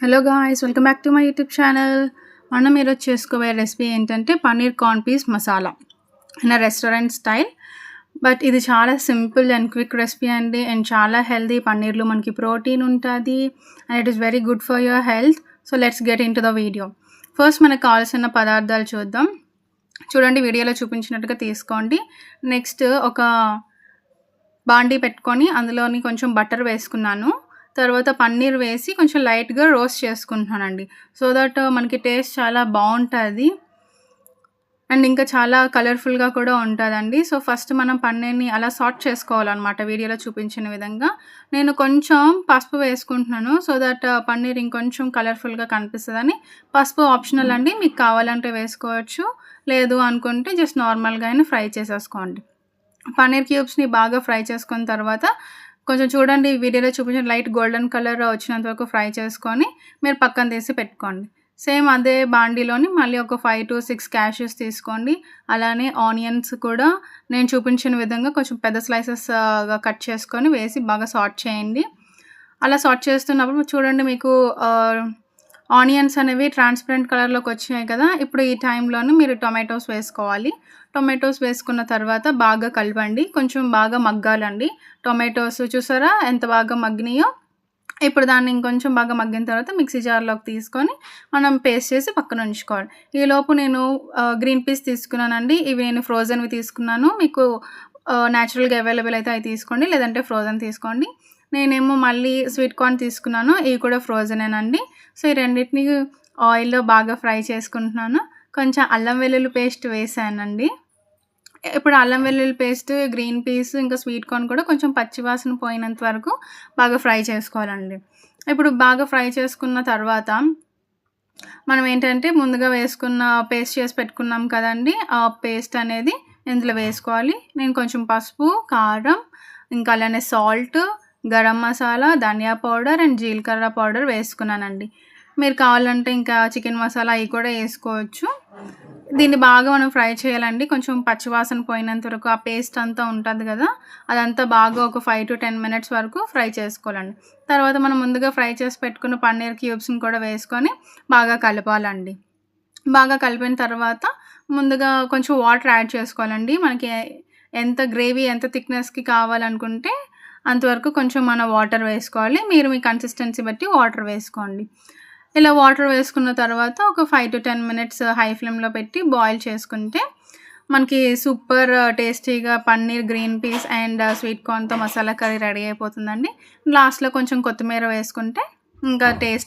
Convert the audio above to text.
Hello guys, welcome back to my YouTube channel. మనం ఈరోజు చేసుకోబోయే రెసిపీ ఏంటంటే paneer corn peas masala in restaurant style. But ఇది చాలా సింపుల్ అండ్ క్విక్ రెసిపీ అండి, అండ్ చాలా హెల్దీ. పన్నీర్లో మనకి ప్రోటీన్ ఉంటుంది and it is very good for your health. So let's get into the video. First మనకు కావాల్సిన పదార్థాలు చూద్దాం. చూడండి, వీడియోలో చూపించినట్టుగా తీసుకోండి. నెక్స్ట్ ఒక బాండీ పెట్టుకొని అందులోని కొంచెం బటర్ వేసుకున్నాను. తర్వాత పన్నీర్ వేసి కొంచెం లైట్గా రోస్ట్ చేసుకుంటున్నానండి, సో దట్ మనకి టేస్ట్ చాలా బాగుంటుంది అండ్ ఇంకా చాలా కలర్ఫుల్గా కూడా ఉంటుందండి. సో ఫస్ట్ మనం పన్నీర్ని అలా సార్ట్ చేసుకోవాలన్నమాట, వీడియోలో చూపించిన విధంగా. నేను కొంచెం పసుపు వేసుకుంటున్నాను సో దట్ పన్నీర్ ఇంకొంచెం కలర్ఫుల్గా కనిపిస్తుందని. పసుపు ఆప్షనల్ అండి, మీకు కావాలంటే వేసుకోవచ్చు, లేదు అనుకుంటే జస్ట్ నార్మల్గా అయినా ఫ్రై చేసేసుకోండి. పన్నీర్ క్యూబ్స్ని బాగా ఫ్రై చేసుకున్న తర్వాత కొంచెం చూడండి, వీడియోలో చూపించిన లైట్ గోల్డెన్ కలర్ వచ్చినంత వరకు ఫ్రై చేసుకొని మీరు పక్కన తీసి పెట్టుకోండి. సేమ్ అదే బాండీలోని మళ్ళీ ఒక 5 to 6 క్యాష్యూస్ తీసుకోండి. అలానే ఆనియన్స్ కూడా నేను చూపించిన విధంగా కొంచెం పెద్ద స్లైసెస్గా కట్ చేసుకొని వేసి బాగా సార్ట్ చేయండి. అలా సార్ట్ చేస్తున్నప్పుడు చూడండి, మీకు ఆనియన్స్ అనేవి ట్రాన్స్పరెంట్ కలర్లోకి వచ్చాయి కదా. ఇప్పుడు ఈ టైంలోనే మీరు టొమాటోస్ వేసుకోవాలి. టొమాటోస్ వేసుకున్న తర్వాత బాగా కలపండి, కొంచెం బాగా మగ్గాలండి. టొమాటోస్ చూసారా ఎంత బాగా మగ్గినాయో. ఇప్పుడు దాన్ని ఇంకొంచెం బాగా మగ్గిన తర్వాత మిక్సీ జార్లోకి తీసుకొని మనం పేస్ట్ చేసి పక్కన ఉంచుకోవాలి. ఈలోపు నేను గ్రీన్ పీస్ తీసుకున్నానండి. ఇవి నేను ఫ్రోజన్వి తీసుకున్నాను. మీకు న్యాచురల్గా అవైలబుల్ అయితే అవి తీసుకోండి, లేదంటే ఫ్రోజన్ తీసుకోండి. నేనేమో మళ్ళీ స్వీట్ కార్న్ తీసుకున్నాను, ఇవి కూడా ఫ్రోజనేనండి. సో ఈ రెండింటిని ఆయిల్లో బాగా ఫ్రై చేసుకుంటున్నాను. కొంచెం అల్లం వెల్లుల్లి పేస్ట్ వేసానండి. ఇప్పుడు అల్లం వెల్లుల్లి పేస్ట్, గ్రీన్ పీస్, ఇంకా స్వీట్ కార్న్ కూడా కొంచెం పచ్చివాసన పోయినంత వరకు బాగా ఫ్రై చేసుకోవాలండి. ఇప్పుడు బాగా ఫ్రై చేసుకున్న తర్వాత మనం ఏంటంటే ముందుగా వేసుకున్న పేస్ట్ చేసి పెట్టుకున్నాం కదండి, ఆ పేస్ట్ అనేది ఇందులో వేసుకోవాలి. నేను కొంచెం పసుపు, కారం, ఇంకా అలానే సాల్ట్, గరం మసాలా, ధనియా పౌడర్ అండ్ జీలకర్ర పౌడర్ వేసుకున్నానండి. మీరు కావాలంటే ఇంకా చికెన్ మసాలా అవి కూడా వేసుకోవచ్చు. దీన్ని బాగా మనం ఫ్రై చేయాలండి, కొంచెం పచ్చివాసన పోయినంత వరకు. ఆ పేస్ట్ అంతా ఉంటుంది కదా, అదంతా బాగా ఒక 5 to 10 minutes వరకు ఫ్రై చేసుకోవాలండి. తర్వాత మనం ముందుగా ఫ్రై చేసి పెట్టుకున్న పన్నీర్ క్యూబ్స్ని కూడా వేసుకొని బాగా కలపాలండి. బాగా కలిపిన తర్వాత ముందుగా కొంచెం వాటర్ యాడ్ చేసుకోవాలండి. మనకి ఎంత గ్రేవీ, ఎంత థిక్నెస్కి కావాలనుకుంటే అంతవరకు కొంచెం మనం వాటర్ వేసుకోవాలి. మీరు మీ కన్సిస్టెన్సీ బట్టి వాటర్ వేసుకోండి. ఇలా వాటర్ వేసుకున్న తర్వాత ఒక 5 to 10 minutes హై ఫ్లేమ్లో పెట్టి బాయిల్ చేసుకుంటే మనకి సూపర్ టేస్టీగా paneer, green peas and sweet కార్న్తో మసాలా కర్రీ రెడీ అయిపోతుందండి. లాస్ట్లో కొంచెం కొత్తిమీర వేసుకుంటే ఇంకా టేస్ట్